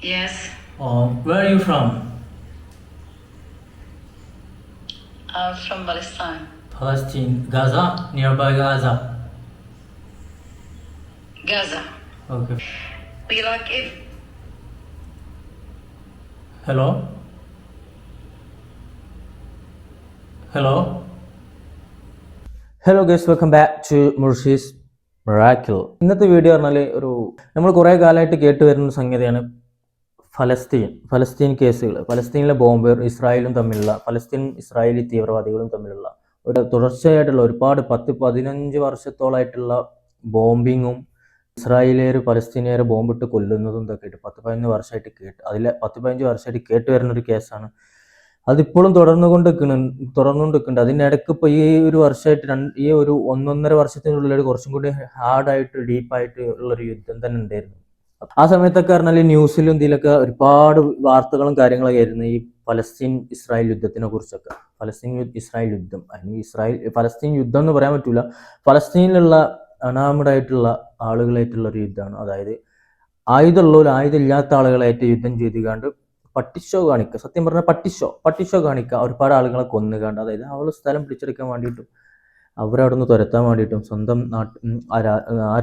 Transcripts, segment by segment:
Yes, Where are you from? I'm from Palestine. Palestine. Gaza? Nearby Gaza. Gaza. Okay. We like it. Hello? Hello? Hello guys, welcome back to Murshi's Miracle. ഇന്നത്തെ video പറഞ്ഞാൽ നമ്മൾ കുറേ കാലമായിട്ട് കേട്ട് വരുന്ന സംഗതിയാണ് ഫലസ്തീൻ കേസുകൾ. ഫലസ്തീനിലെ ബോംബ് ഇസ്രായേലും തമ്മിലുള്ള ഇസ്രായേലി തീവ്രവാദികളും തമ്മിലുള്ള ഒരു തുടർച്ചയായിട്ടുള്ള ഒരുപാട് 10-15 വർഷത്തോളമായിട്ടുള്ള ബോംബിങ്ങും ഇസ്രായേലിയർ പലസ്തീനിയർ ബോംബിട്ട് കൊല്ലുന്നതും ഇതൊക്കെ ആയിട്ട് 10-15 വർഷമായിട്ട് കേട്ട് വരുന്നൊരു കേസാണ്. അതിപ്പോഴും തുടർന്നുകൊണ്ടിരിക്കുന്നുണ്ട്. അതിനിടയ്ക്ക് ഇപ്പോൾ ഈ ഒരു വർഷമായിട്ട് ഈ ഒരു 1.5 വർഷത്തിനുള്ളിൽ കുറച്ചും കൂടി ഹാർഡായിട്ട് ഡീപ്പായിട്ട് ഉള്ളൊരു യുദ്ധം തന്നെ ഉണ്ടായിരുന്നു. ആ സമയത്തൊക്കെ പറഞ്ഞാൽ ന്യൂസിലും ഇതിലൊക്കെ ഒരുപാട് വാർത്തകളും കാര്യങ്ങളൊക്കെ ആയിരുന്നു ഈ ഇസ്രായേൽ യുദ്ധത്തിനെ കുറിച്ചൊക്കെ. ഇസ്രായേൽ യുദ്ധം, അല്ലെങ്കിൽ ഫലസ്തീൻ യുദ്ധം എന്ന് പറയാൻ പറ്റൂല, ഫലസ്തീനിലുള്ള അനാമഡായിട്ടുള്ള ആളുകളായിട്ടുള്ള ഒരു യുദ്ധമാണ്. അതായത് ആയുധമുള്ളവർ ആയുധമില്ലാത്ത ആളുകളായിട്ട് യുദ്ധം ചെയ്തുകൊണ്ട് പട്ടിഷോ കാണിക്കുക. സത്യം പറഞ്ഞാൽ പട്ടിഷോ കാണിക്കുക. ഒരുപാട് ആളുകളെ കൊന്നുകാണ്ട്, അതായത് അവൾ സ്ഥലം പിടിച്ചെടുക്കാൻ വേണ്ടിയിട്ടും അവരവിടെ നിന്ന് തുരത്താൻ വേണ്ടിയിട്ടും സ്വന്തം ആ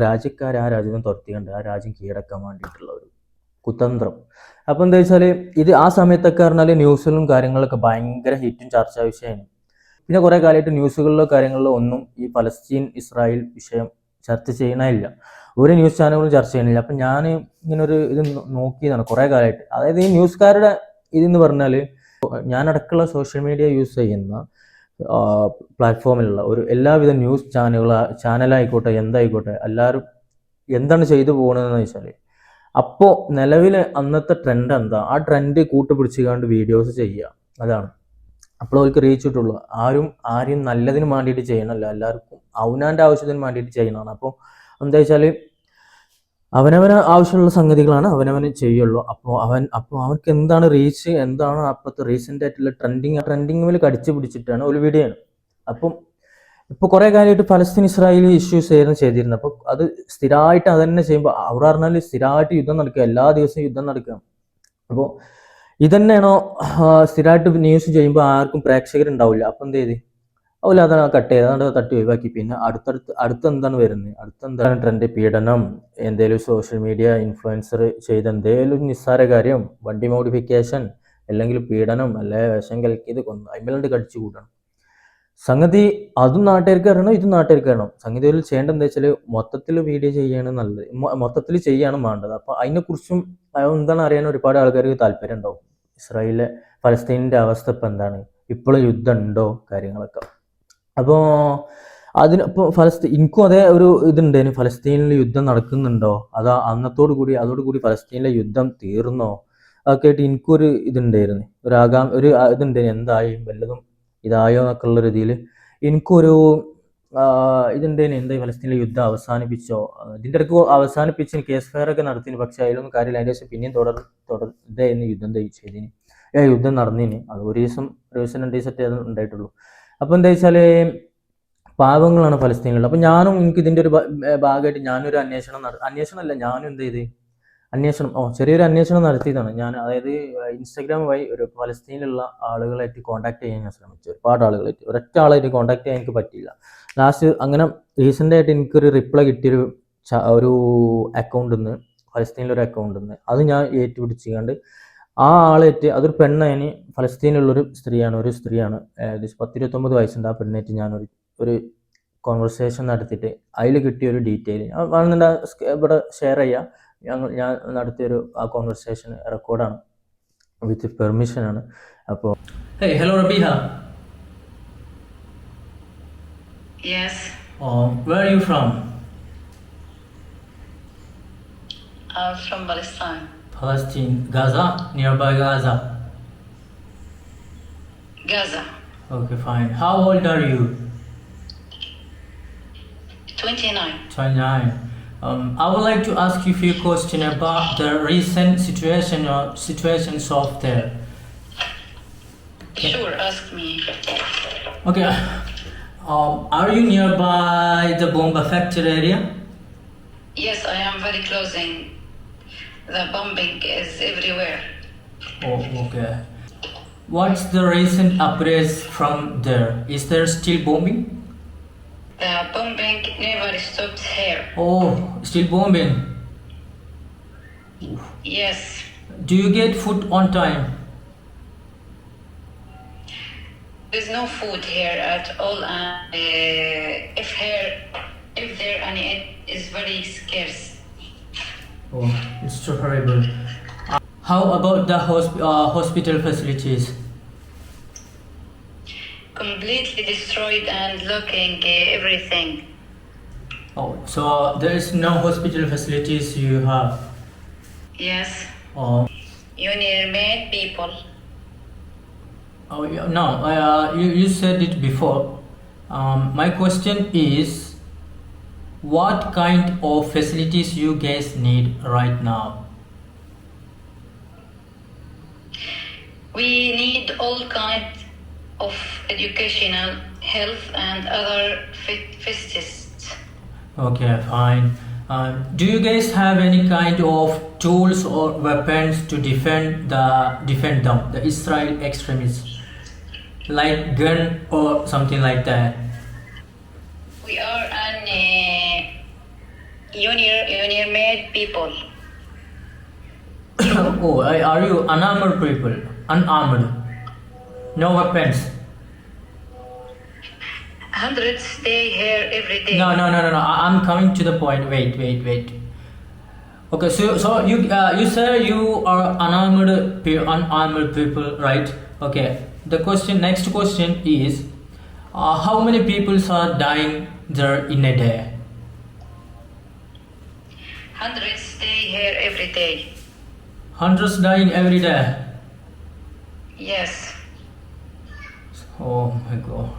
രാജ്യം തുരത്തിക്കൊണ്ട് ആ രാജ്യം കീഴടക്കാൻ വേണ്ടിയിട്ടുള്ള ഒരു കുതന്ത്രം. അപ്പം എന്താ വെച്ചാൽ ഇത് ആ സമയത്തൊക്കെ പറഞ്ഞാൽ ന്യൂസിലും കാര്യങ്ങളൊക്കെ ഭയങ്കര ഹിറ്റും ചർച്ചാ വിഷയമാണ്. പിന്നെ കുറേ കാലമായിട്ട് ന്യൂസുകളിലോ കാര്യങ്ങളിലോ ഒന്നും ഈ ഇസ്രായേൽ വിഷയം ചർച്ച ചെയ്യണില്ല. ഒരു ന്യൂസ് ചാനലുകളും ചർച്ച ചെയ്യണില്ല. അപ്പം ഞാൻ ഇങ്ങനൊരു ഇത് നോക്കിയതാണ് കുറേ കാലമായിട്ട്. അതായത് ഈ ന്യൂസുകാരുടെ ഇതെന്ന് പറഞ്ഞാൽ ഞാനടക്കമുള്ള സോഷ്യൽ മീഡിയ യൂസ് ചെയ്യുന്ന പ്ലാറ്റ്ഫോമിലുള്ള ഒരു എല്ലാവിധ ന്യൂസ് ചാനലായിക്കോട്ടെ എന്തായിക്കോട്ടെ, എല്ലാവരും എന്താണ് ചെയ്തു പോകുന്നതെന്ന് വെച്ചാൽ അപ്പോൾ നിലവിൽ അന്നത്തെ ട്രെൻഡ് എന്താ, ആ ട്രെൻഡ് കൂട്ടുപിടിച്ചുകൊണ്ട് വീഡിയോസ് ചെയ്യുക. അതാണ് അപ്പോൾ അവർക്ക് റീച്ച് കിട്ടുള്ളൂ. ആരെയും നല്ലതിന് വേണ്ടിയിട്ട് ചെയ്യണമല്ല, എല്ലാവർക്കും അവനാൻ്റെ ആവശ്യത്തിന് വേണ്ടിയിട്ട് ചെയ്യണമാണ്. അപ്പോൾ എന്താ വെച്ചാൽ അവനവന് ആവശ്യമുള്ള സംഗതികളാണ് അവനവന് ചെയ്യുള്ളൂ. അപ്പോൾ അവർക്ക് എന്താണ് റീച്ച്, എന്താണ് അപ്പോഴത്തെ റീസെൻ്റ് ആയിട്ടുള്ള ട്രെൻഡിങ്ങിൽ കടിച്ചു പിടിച്ചിട്ടാണ് ഒരു വീഡിയോ ആണ്. അപ്പം ഇപ്പോൾ കുറേ കാലമായിട്ട് ഇസ്രായേൽ ഇഷ്യൂസ് ചെയ്തിരുന്നു. അപ്പോൾ അത് സ്ഥിരമായിട്ട് അത് തന്നെ ചെയ്യുമ്പോൾ അവിടെ പറഞ്ഞാൽ സ്ഥിരമായിട്ട് യുദ്ധം നടക്കുക, എല്ലാ ദിവസവും യുദ്ധം നടക്കുക. അപ്പോൾ ഇതന്നെയാണോ സ്ഥിരമായിട്ട് ന്യൂസ് ചെയ്യുമ്പോൾ ആർക്കും പ്രേക്ഷകരുണ്ടാവില്ല. അപ്പം എന്ത് ചെയ്ത് അതുപോലെ അതാണ് കട്ട് ചെയ്ത് അതാണ് തട്ടി ഒഴിവാക്കി. പിന്നെ അടുത്തെന്താണ് വരുന്നത്, അടുത്തെന്താണ് ട്രെൻഡ്? പീഡനം, എന്തെങ്കിലും സോഷ്യൽ മീഡിയ ഇൻഫ്ലുവൻസർ ചെയ്ത എന്തെങ്കിലും നിസ്സാര കാര്യം, വണ്ടി മോഡിഫിക്കേഷൻ, അല്ലെങ്കിൽ പീഡനം, അല്ലെ വിഷം കലക്കിയത് കൊന്നു, അമ്പലണ്ട് കടിച്ചു കൂട്ടണം. സംഗതി അതും നാട്ടുകാർക്ക് അറിയണം, ഇതും നാട്ടുകാർക്ക് അറിയണം. സംഗതിയിൽ ചെയ്യേണ്ടത് എന്താ വെച്ചാൽ മൊത്തത്തിൽ വീഡിയോ ചെയ്യാണ് നല്ലത്, മൊത്തത്തിൽ ചെയ്യാണ് വേണ്ടത്. അപ്പോൾ അതിനെക്കുറിച്ചും എന്താണ് അറിയാൻ ഒരുപാട് ആൾക്കാർക്ക് താല്പര്യം ഉണ്ടാവും. ഫലസ്തീനിൻ്റെ അവസ്ഥ ഇപ്പം എന്താണ്, ഇപ്പോഴും യുദ്ധം ഉണ്ടോ, കാര്യങ്ങളൊക്കെ. അപ്പോൾ ഇപ്പോൾ എനിക്കും അതേ ഒരു ഇതുണ്ടേന്, ഫലസ്തീനിൽ യുദ്ധം നടക്കുന്നുണ്ടോ, അതോടുകൂടി ഫലസ്തീനിലെ യുദ്ധം തീർന്നോ, അതൊക്കെ ആയിട്ട് എനിക്കൊരു ഇതുണ്ടായിരുന്നു, ഒരു ഇതുണ്ടായിരുന്നു, എന്തായി വല്ലതും ഇതായോ എന്നൊക്കെ ഉള്ള രീതിയിൽ എനിക്കൊരു ഇതുണ്ടായിരുന്നു. എന്തായി ഫലസ്തീനിലെ യുദ്ധം അവസാനിപ്പിച്ചോ, ഇതിൻ്റെ ഇടയ്ക്ക് അവസാനിപ്പിച്ച് കേസ് ഫെയർ ഒക്കെ നടത്തിന്, പക്ഷേ അതിലൊന്നും കാര്യമില്ല. അതിൻ്റെ ശേഷം പിന്നെയും ഇതായിരുന്നു യുദ്ധം ചെയ്തിന്, യുദ്ധം നടന്നിന്. അത് ഒരു ദിവസം 2 ദിവസത്തെ ഉണ്ടായിട്ടുള്ളൂ. അപ്പോൾ എന്താ വെച്ചാൽ പാവങ്ങളാണ് ഫലസ്തീനിലുള്ളത്. അപ്പോൾ എനിക്ക് ഇതിൻ്റെ ഒരു ഭാഗമായിട്ട് ഞാനൊരു അന്വേഷണമല്ല, ഞാനും എന്ത് ചെയ്ത് ചെറിയൊരു അന്വേഷണം നടത്തിയതാണ് ഞാൻ. അതായത് ഇൻസ്റ്റാഗ്രാം വഴി ഒരു ഫലസ്തീനിലുള്ള ആളുകളായിട്ട് കോൺടാക്ട് ചെയ്യാൻ ഞാൻ ശ്രമിച്ചു. ഒരുപാട് ആളുകളായിട്ട്, ഒരൊറ്റ ആളായിട്ട് കോൺടാക്ട് ചെയ്യാൻ എനിക്ക് പറ്റിയില്ല. ലാസ്റ്റ് അങ്ങനെ റീസെൻ്റായിട്ട് എനിക്കൊരു റിപ്ലൈ കിട്ടിയൊരു ഒരു അക്കൗണ്ടിൽ നിന്ന്, ഫലസ്തീനിലൊരു അക്കൗണ്ടിൽ നിന്ന്, അത് ഞാൻ ഏറ്റുപിടിച്ചുകൊണ്ട് ആ ആളേറ്റ്, അതൊരു പെണ്ണതിന് ഫലസ്തീനിലുള്ളൊരു സ്ത്രീയാണ്, ഏകദേശം 10-29 വയസ്സുണ്ട്. ആ പെണ്ണായിട്ട് ഞാനൊരു കോൺവെർസേഷൻ നടത്തിയിട്ട് അതിൽ കിട്ടിയൊരു ഡീറ്റെയിൽ ഇവിടെ ഷെയർ ചെയ്യാം. ഞാൻ നടത്തിയൊരു ആ കോൺവെർസേഷൻ റെക്കോർഡാണ്, വിത്ത് പെർമിഷനാണ്. അപ്പോൾ hello റബീഹ. Yes. Where are you from? I'm from Palestine. Palestine. Gaza? Nearby Gaza. Gaza. Okay, fine. How old are you? 29. 29. I would like to ask you a few questions about the recent situations of there. Sure, ask me. Okay. Are you nearby the bomb affected area? Yes, I am very close in The bombing is everywhere. Oh, okay. What's the recent updates from there? Is there still bombing? The bombing never stops here. Oh, still bombing. Yes, Do you get food on time? there's no food here at all, and if there any, it is very scarce. Oh, it's too horrible. How about the hospital facilities? Completely destroyed and looking everything. Oh, so there is no hospital facilities you have. Yes, Oh, union-made people. oh yeah, no. You said it before. My question is, what kind of facilities you guys need right now? We need all kinds of educational, health, and other facilities. Okay, fine. Do you guys have any kind of tools or weapons to defend them, the Israel extremists, like gun or something like that? We are an union-made people. Oh, are you unarmed people? Unarmed, no weapons. Hundreds stay here every day. No. I'm coming to the point. Wait. Okay, so you say you are unarmed people, right? Okay. Next question is, how many people are dying there in a day? Hundreds stay here every day. Hundreds dying every day. Yes. Oh my god.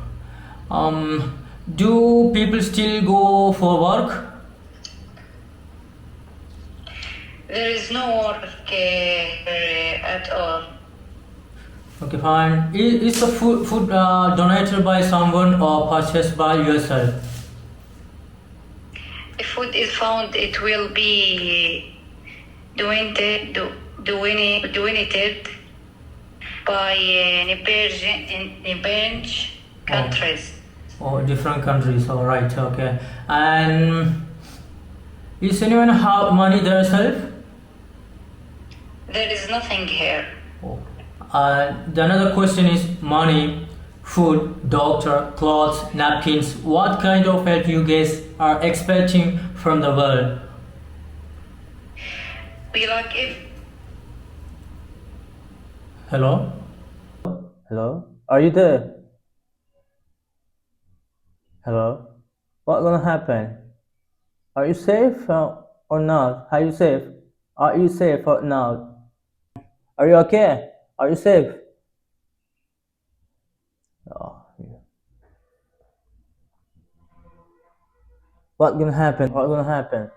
Do people still go for work? There is no work at all. Okay, fine. Is the food donated by someone or purchased by yourself? If food is found, it will be donated by neighboring countries. Oh, different countries. All right. Okay. And is anyone have money themselves? There is nothing here. Oh. The another question is money, food, doctor, clothes, napkins. What kind of help you guys are expecting from the world? We like it. Hello? Hello? Are you there? Hello? What's gonna happen? Are you safe or not? Are you safe? Are you safe or not? Are you okay? Are you safe? Oh, yeah. What's gonna happen? What's gonna happen?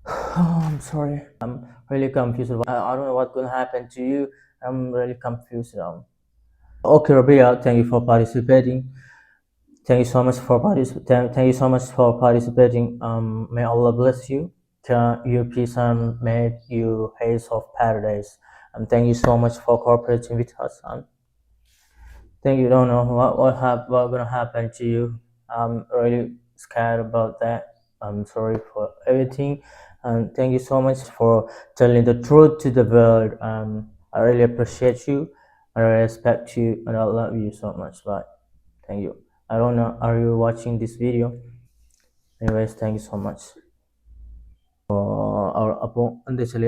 Oh, I'm sorry. I'm really confused. I don't know what's gonna happen to you. I'm really confused now. Okay, Rabia, thank you for participating. Thank you so much for Thank you so much for participating. May Allah bless you. Your peace and may you haze of paradise. And thank you so much for cooperating with us. And thank you. Don't know what gonna happen to you. I'm really scared about that. I'm sorry for everything. And thank you so much for telling the truth to the world. I really appreciate you. I respect you, and I love you so much. Bye. Thank you. I don't know, are you watching this video? Anyways, thank you so much. അപ്പോൾ എന്താ വെച്ചാൽ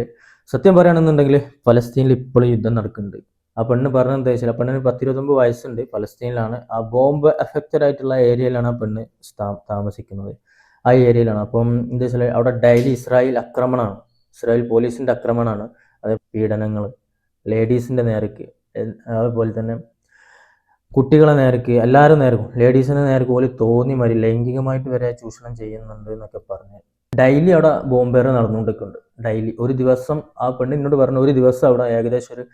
സത്യം പറയുകയാണെന്നുണ്ടെങ്കിൽ ഫലസ്തീനിൽ ഇപ്പോഴും യുദ്ധം നടക്കുന്നുണ്ട്. ആ പെണ്ണ് പറഞ്ഞത് എന്താ വെച്ചാൽ ആ പെണ്ണിന് 19 വയസ്സുണ്ട്. ഫലസ്തീനിലാണ്, ആ ബോംബ് എഫക്റ്റഡ് ആയിട്ടുള്ള ഏരിയയിലാണ് ആ പെണ്ണ് താമസിക്കുന്നത്. ആ ഏരിയയിലാണ്. അപ്പം എന്താ വെച്ചാൽ അവിടെ ഡെയിലി ഇസ്രായേൽ പോലീസിൻ്റെ ആക്രമണമാണ്. അത് പീഡനങ്ങൾ ലേഡീസിൻ്റെ നേർക്ക്, അതുപോലെ തന്നെ കുട്ടികളെ നേർക്ക്, എല്ലാവരും നേർക്കും, ലേഡീസിൻ്റെ നേർക്ക് പോലെ തോന്നി മാതിരി ലൈംഗികമായിട്ട് വരെ ചൂഷണം ചെയ്യുന്നുണ്ട് എന്നൊക്കെ പറഞ്ഞ് ഡെയിലി അവിടെ ബോംബേർ നടന്നുകൊണ്ടിരിക്കുന്നുണ്ട്. ഡെയിലി ഒരു ദിവസം ആ പെണ്ണ് എന്നോട് പറഞ്ഞു, ഒരു ദിവസം അവിടെ ഏകദേശം ഒരു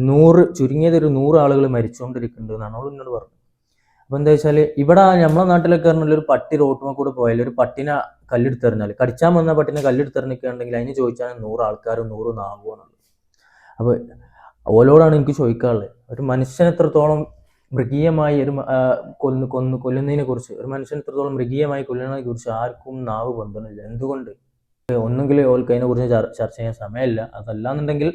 100, ചുരുങ്ങിയത് ഒരു 100 ആളുകൾ മരിച്ചുകൊണ്ടിരിക്കുന്നുണ്ട് എന്നാണ് അവൾ എന്നോട് പറഞ്ഞത്. അപ്പോൾ എന്താ വെച്ചാൽ ഇവിടെ നമ്മളെ നാട്ടിലൊക്കെ പറഞ്ഞാൽ ഒരു പട്ടി റോട്ടുമ്മ കൂടെ പോയാൽ ഒരു പട്ടിനെ കല്ലെടുത്തെറിഞ്ഞാൽ കടിച്ചാൻ വന്ന പട്ടിനെ കല്ലെടുത്തെറിഞ്ഞിട്ടുണ്ടെങ്കിൽ അതിന് ചോദിച്ചാൽ 100 ആൾക്കാരും 100 നാവുകയാണുള്ളത്. അപ്പോൾ ഓലോടാണ് എനിക്ക് ചോദിക്കാനുള്ളത്, ഒരു മനുഷ്യൻ എത്രത്തോളം മൃഗീയമായി കൊല്ലുന്നതിനെ കുറിച്ച്, ഒരു മനുഷ്യൻ എത്രത്തോളം മൃഗീയമായി കൊല്ലുന്നതിനെ കുറിച്ച് ആർക്കും നാവ് പൊന്തുന്നില്ല. എന്തുകൊണ്ട്? ഒന്നെങ്കിൽ ഓൾക്ക് അതിനെക്കുറിച്ച് ചർച്ച ചെയ്യാൻ സമയമില്ല, അതല്ലാന്നുണ്ടെങ്കിൽ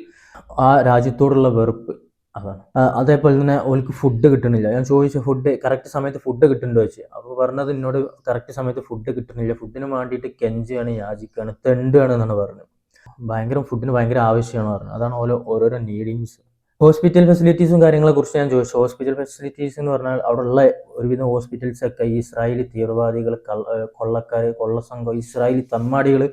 ആ രാജ്യത്തോടുള്ള വെറുപ്പ്, അതാണ്. അതേപോലെ തന്നെ ഓൾക്ക് ഫുഡ് കിട്ടണില്ല. ഞാൻ ചോദിച്ചു ഫുഡ് കറക്റ്റ് സമയത്ത് ഫുഡ് കിട്ടുന്നുണ്ടോ ചോദിച്ചു. അപ്പോൾ പറഞ്ഞത് എന്നോട് കറക്റ്റ് സമയത്ത് ഫുഡ് കിട്ടുന്നില്ല, ഫുഡിന് വേണ്ടിയിട്ട് കെഞ്ചുകയാണ്, യാചിക്കുകയാണ്, തെണ്ടുകയാണ് എന്നാണ് പറഞ്ഞത്. ഫുഡിന് ഭയങ്കര ആവശ്യമാണ് പറഞ്ഞത്. അതാണ് ഓരോരോ നീഡിങ്സ്. ഹോസ്പിറ്റൽ ഫെസിലിറ്റീസും കാര്യങ്ങളെ കുറിച്ച് ഞാൻ ചോദിച്ചു. ഹോസ്പിറ്റൽ ഫെസിലിറ്റീസ് എന്ന് പറഞ്ഞാൽ അവിടെയുള്ള ഒരുവിധം ഹോസ്പിറ്റൽസ് ഒക്കെ ഈ ഇസ്രായേലി തീവ്രവാദികൾ, കൊള്ളസംഘം, ഇസ്രായേലി തമ്മാടികൾ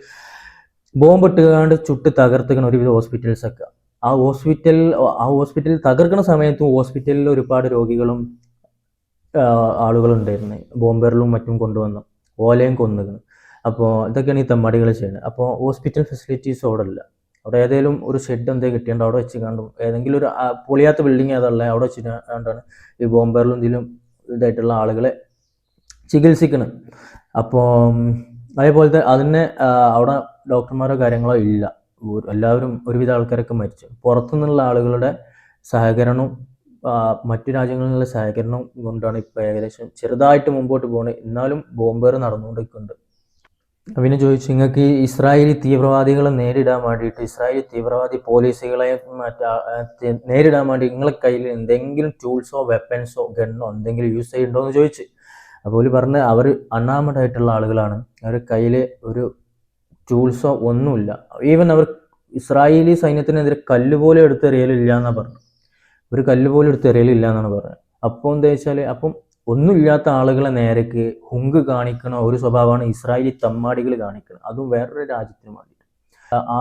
ബോംബിട്ടുകാണ്ട് ചുട്ട് തകർത്തുകയാണ് ഒരുവിധ ഹോസ്പിറ്റൽസ് ഒക്കെ. ആ ഹോസ്പിറ്റൽ തകർക്കുന്ന സമയത്തും ഹോസ്പിറ്റലിൽ ഒരുപാട് രോഗികളും ആളുകളുണ്ടായിരുന്നു. ബോംബെറിലും മറ്റും കൊണ്ടുവന്ന് ഓലയും കൊന്നുകയാണ്. അപ്പോൾ ഇതൊക്കെയാണ് ഈ തമ്മാടികൾ ചെയ്യുന്നത്. അപ്പോൾ ഹോസ്പിറ്റൽ ഫെസിലിറ്റീസ് അവിടെ ഇല്ല. അവിടെ ഏതെങ്കിലും ഒരു ഷെഡ് എന്തെങ്കിലും കിട്ടിയാണ്ട് അവിടെ വെച്ച് കണ്ടും ഏതെങ്കിലും ഒരു പൊളിയാത്ത ബിൽഡിങ് ഏതുള്ളത് അവിടെ വെച്ച് കണ്ടാണ് ഈ ബോംബെറിലും ഇതിലും ഇതായിട്ടുള്ള ആളുകളെ ചികിത്സിക്കണം. അപ്പോൾ അതേപോലത്തെ അതിന് അവിടെ ഡോക്ടർമാരോ കാര്യങ്ങളോ ഇല്ല. എല്ലാവരും ഒരുവിധ ആൾക്കാരൊക്കെ മരിച്ചു. പുറത്തുനിന്നുള്ള ആളുകളുടെ സഹകരണവും മറ്റു രാജ്യങ്ങളിൽ നിന്നുള്ള സഹകരണം കൊണ്ടാണ് ഇപ്പോൾ ഏകദേശം ചെറുതായിട്ട് മുമ്പോട്ട് പോകുന്നത്. എന്നാലും ബോംബേറ് നടന്നുകൊണ്ടിരിക്കുന്നുണ്ട്. പിന്നെ ചോദിച്ചു, നിങ്ങൾക്ക് ഈ ഇസ്രായേലി തീവ്രവാദികളെ നേരിടാൻ വേണ്ടിയിട്ട്, ഇസ്രായേലി തീവ്രവാദി പോലീസുകളെ നേരിടാൻ വേണ്ടി നിങ്ങളെ കയ്യിൽ എന്തെങ്കിലും ടൂൾസോ വെപ്പൻസോ ഗണ്ണോ എന്തെങ്കിലും യൂസ് ചെയ്യുന്നുണ്ടോ എന്ന് ചോദിച്ചു. അപ്പോൾ പറഞ്ഞ് അവർ അൺആർമഡ് ആയിട്ടുള്ള ആളുകളാണ്, അവരുടെ കയ്യിൽ ഒരു ടൂൾസോ ഒന്നുമില്ല. ഈവൻ അവർ ഇസ്രായേലി സൈന്യത്തിനെതിരെ കല്ലുപോലെ എടുത്തെറിയലില്ല എന്നാണ് പറഞ്ഞത്. ഒരു കല്ലുപോലെ എടുത്തെറിയലില്ല എന്നാണ് പറഞ്ഞത്. അപ്പോൾ എന്താ വെച്ചാൽ, അപ്പം ഒന്നുമില്ലാത്ത ആളുകളെ നേരേക്ക് ഹുങ്ക് കാണിക്കണ ഒരു സ്വഭാവമാണ് ഇസ്രായേലി തമ്മാടികൾ കാണിക്കുന്നത്, അതും വേറൊരു രാജ്യത്തിന് വേണ്ടിയിട്ട്.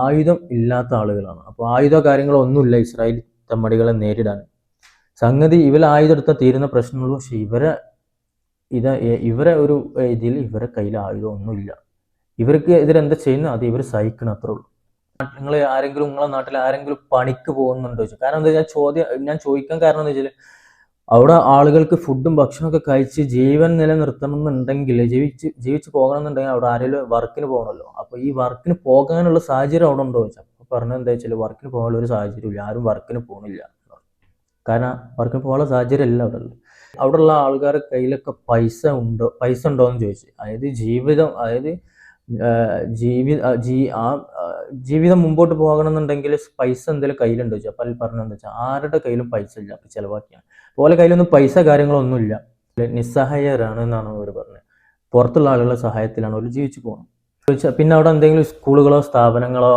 ആയുധം ഇല്ലാത്ത ആളുകളാണ്. അപ്പോൾ ആയുധ കാര്യങ്ങളോ ഒന്നുമില്ല ഇസ്രായേലി തമ്മാടികളെ നേരിടാൻ. സംഗതി ആയുധം എടുത്താൽ തീരുന്ന പ്രശ്നമുള്ളൂ. പക്ഷെ ഇവരെ ഒരു ഇതിൽ ഇവരെ കയ്യിൽ ആയുധം ഒന്നുമില്ല. ഇവർക്ക് എതിരെന്താ ചെയ്യുന്നത് അത് ഇവർ സഹിക്കണം, അത്രേ ഉള്ളൂ. നിങ്ങളെ നാട്ടിൽ ആരെങ്കിലും പണിക്ക് പോകുന്നുണ്ടോ ചോദിച്ചു. കാരണം എന്താ വെച്ചാൽ ഞാൻ ചോദിക്കാൻ കാരണം എന്താ വെച്ചാൽ, അവിടെ ആളുകൾക്ക് ഫുഡും ഭക്ഷണമൊക്കെ കഴിച്ച് ജീവൻ നിലനിർത്തണം എന്നുണ്ടെങ്കിൽ, ജീവിച്ച് പോകണം എന്നുണ്ടെങ്കിൽ അവിടെ ആരെങ്കിലും വർക്കിന് പോകണമല്ലോ. അപ്പോൾ ഈ വർക്കിന് പോകാനുള്ള സാഹചര്യം അവിടെ ഉണ്ടോ ചോദിച്ചാൽ അപ്പോൾ പറഞ്ഞത് എന്താ വെച്ചാൽ, വർക്കിന് പോകാനുള്ള ഒരു സാഹചര്യമില്ല, ആരും വർക്കിന് പോകുന്നില്ല. കാരണം വർക്കിന് പോകാനുള്ള സാഹചര്യം അല്ല അവിടെയുള്ള ആൾക്കാരുടെ കയ്യിലൊക്കെ പൈസ ഉണ്ടോ എന്ന് ചോദിച്ചു. ജീവിതം മുമ്പോട്ട് പോകണമെന്നുണ്ടെങ്കിൽ പൈസ എന്തെങ്കിലും കയ്യിലുണ്ടോ ചോദിച്ചു. അപ്പോൾ പറഞ്ഞതെന്ന് വെച്ചാൽ ആരുടെ കയ്യിലും പൈസ ഇല്ല, അപ്പോൾ ചിലവാക്കിയാണ്. അതുപോലെ കയ്യിലൊന്നും പൈസ കാര്യങ്ങളൊന്നും ഇല്ല, നിസ്സഹായരാണ് എന്നാണ് അവർ പറഞ്ഞത്. പുറത്തുള്ള ആളുകളുടെ സഹായത്തിലാണ് അവർ ജീവിച്ചു പോകുന്നത്. പിന്നെ അവിടെ എന്തെങ്കിലും സ്കൂളുകളോ സ്ഥാപനങ്ങളോ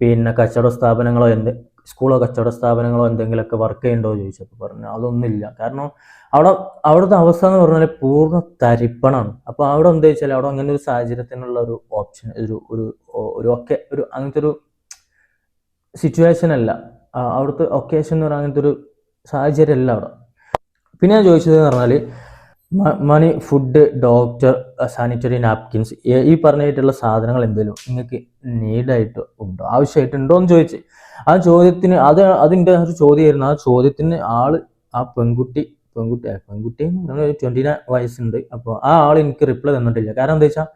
പിന്നെ കച്ചവട സ്ഥാപനങ്ങളോ സ്കൂളോ കച്ചവട സ്ഥാപനങ്ങളോ എന്തെങ്കിലുമൊക്കെ വർക്ക് ചെയ്യണ്ടോ ചോദിച്ചപ്പോൾ പറഞ്ഞു അതൊന്നുമില്ല. കാരണം അവിടുത്തെ അവസ്ഥ എന്ന് പറഞ്ഞാൽ പൂർണ്ണ തരിപ്പണാണ്. അപ്പോൾ അവിടെ എന്താ വെച്ചാൽ, അവിടെ അങ്ങനെ ഒരു സാഹചര്യത്തിനുള്ള ഒരു ഓപ്ഷൻ അങ്ങനത്തെ ഒരു സിറ്റുവേഷൻ അല്ല. അവിടുത്തെ ഒക്കേഷൻ എന്ന് പറഞ്ഞാൽ അങ്ങനത്തെ ഒരു സാഹചര്യം അല്ല അവിടെ. പിന്നെ ഞാൻ ചോദിച്ചത് എന്ന് പറഞ്ഞാൽ മണി, ഫുഡ്, ഡോക്ടർ, സാനിറ്ററി നാപ്കിൻസ്, ഈ പറഞ്ഞിട്ടുള്ള സാധനങ്ങൾ എന്തെങ്കിലും നിങ്ങൾക്ക് നീഡായിട്ട് ഉണ്ടോ, ആവശ്യമായിട്ടുണ്ടോ എന്ന് ചോദിച്ചു. ആ ചോദ്യത്തിന് അതിൻ്റെ ഒരു ചോദ്യമായിരുന്നു. ആ ചോദ്യത്തിന് ആ പെൺകുട്ടി എന്ന് പറഞ്ഞാൽ 29 വയസ്സുണ്ട്. അപ്പോൾ ആ ആൾ എനിക്ക് റിപ്ലൈ തന്നിട്ടില്ല. കാരണം എന്താ വെച്ചാൽ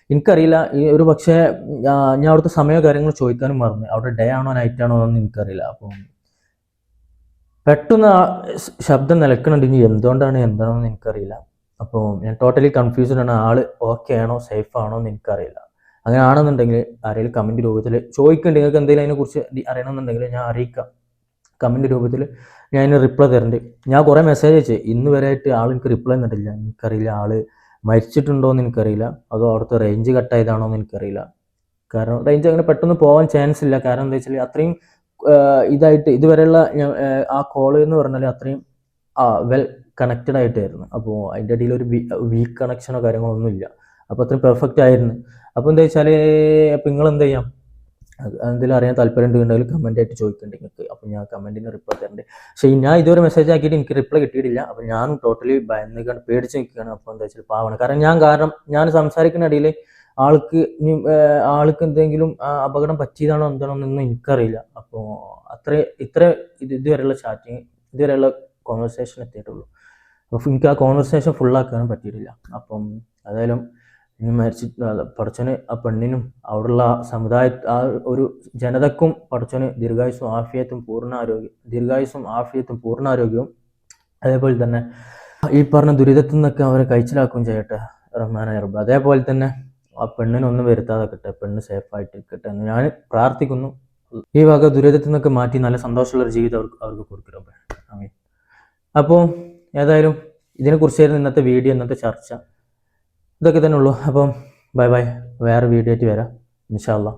എനിക്കറിയില്ല, ഒരു പക്ഷേ ഞാൻ അവിടുത്തെ സമയമോ കാര്യങ്ങൾ ചോദിക്കാനും മറന്നു. അവിടെ ഡേ ആണോ നൈറ്റ് ആണോ എന്നൊന്നും എനിക്കറിയില്ല. അപ്പം പെട്ടെന്ന് ശബ്ദം നിലക്കണുണ്ടെങ്കിൽ എന്താണെന്ന് എനിക്കറിയില്ല. അപ്പോൾ ഞാൻ ടോട്ടലി കൺഫ്യൂസ്ഡ് ആണ്. ആള് ഓക്കെ ആണോ സേഫ് ആണോ എന്ന് എനിക്കറിയില്ല. അങ്ങനെ ആണെന്നുണ്ടെങ്കിൽ ആരെങ്കിലും കമൻറ്റ് രൂപത്തിൽ ചോദിക്കുന്നുണ്ട്, നിങ്ങൾക്ക് എന്തെങ്കിലും അതിനെക്കുറിച്ച് അറിയണമെന്നുണ്ടെങ്കിൽ ഞാൻ അറിയിക്കാം. കമൻറ്റ് രൂപത്തിൽ ഞാൻ അതിന് റിപ്ലൈ തരുന്നുണ്ട്. ഞാൻ കുറേ മെസ്സേജ് അയച്ചു, ഇന്ന് വരെ ആയിട്ട് ആൾ എനിക്ക് റിപ്ലൈ തന്നിട്ടില്ല. എനിക്കറിയില്ല ആള് മരിച്ചിട്ടുണ്ടോ എന്ന് എനിക്കറിയില്ല, അതോ അവിടുത്തെ റേഞ്ച് കട്ടായതാണോ എന്ന് എനിക്കറിയില്ല. കാരണം റേഞ്ച് അങ്ങനെ പെട്ടെന്ന് പോകാൻ ചാൻസ് ഇല്ല. കാരണം എന്താ വെച്ചാൽ അത്രയും ഇതായിട്ട് ഇതുവരെയുള്ള ആ കോള് എന്ന് പറഞ്ഞാൽ അത്രയും വെൽ കണക്റ്റഡ് ആയിട്ടായിരുന്നു. അപ്പോൾ അതിൻ്റെ ഇടയിൽ ഒരു വീക്ക് കണക്ഷനോ കാര്യങ്ങളോ ഒന്നും ഇല്ല. അപ്പോൾ അത്രയും പെർഫെക്റ്റ് ആയിരുന്നു. അപ്പോൾ എന്താ വെച്ചാൽ, അപ്പോൾ നിങ്ങൾ എന്ത് ചെയ്യാം, എന്തെങ്കിലും അറിയാൻ താല്പര്യം ഉണ്ടെങ്കിൽ കമൻ്റ് ആയിട്ട് ചോദിക്കുന്നുണ്ട് നിങ്ങൾക്ക്. അപ്പോൾ ഞാൻ കമൻറ്റിന് റിപ്ലൈ തരുന്നുണ്ട്. പക്ഷേ ഞാൻ ഇതുവരെ മെസ്സേജ് ആക്കിയിട്ട് എനിക്ക് റിപ്ലൈ കിട്ടിയിട്ടില്ല. അപ്പോൾ ഞാനും ടോട്ടലി പേടിച്ച് നിൽക്കുകയാണ്. അപ്പോൾ എന്താ വെച്ചാൽ പാവമാണ്. കാരണം ഞാൻ സംസാരിക്കുന്ന ഇടയിൽ ആൾക്ക് എന്തെങ്കിലും അപകടം പറ്റിയതാണോ എന്താണോ എന്നൊന്നും എനിക്കറിയില്ല. അപ്പോൾ ഇതുവരെയുള്ള ചാറ്റിങ്, ഇതുവരെയുള്ള കോൺവെർസേഷൻ എത്തിയിട്ടുള്ളൂ. അപ്പോൾ എനിക്ക് ആ കോൺവെർസേഷൻ ഫുള്ളാക്കാനും പറ്റിയിട്ടില്ല. അപ്പം ഏതായാലും ഇനി പടച്ചോന് ആ പെണ്ണിനും അവിടെയുള്ള സമുദായ ആ ഒരു ജനതക്കും പടച്ചോന് ദീർഘായുസ്സും ആഫിയത്തും പൂർണ്ണാരോഗ്യവും അതേപോലെ തന്നെ ഈ പറഞ്ഞ ദുരിതത്തിൽ നിന്നൊക്കെ അവരെ കഴിച്ചിലാക്കുകയും ചെയ്യട്ടെ റഹ്മാനായ റബ്ബ്. അതേപോലെ തന്നെ ആ പെണ്ണിനൊന്നും വരുത്താതെ പെണ്ണ് സേഫായിട്ടിരിക്കട്ടെ എന്ന് ഞാൻ പ്രാർത്ഥിക്കുന്നു. ഈ വക ദുരിതത്തിൽ നിന്നൊക്കെ മാറ്റി നല്ല സന്തോഷമുള്ളൊരു ജീവിതം അവർക്ക് കൊടുക്കണം. ആമീൻ. അപ്പോൾ ഏതായാലും ഇതിനെക്കുറിച്ചായിരുന്നു ഇന്നത്തെ വീഡിയോ, ഇന്നത്തെ ചർച്ച. ഇതൊക്കെ തന്നെ ഉള്ളൂ. അപ്പം ബൈ ബൈ. വേറെ വീഡിയോ ആയിട്ട് വരാം ഇൻഷാ അല്ലാഹ്.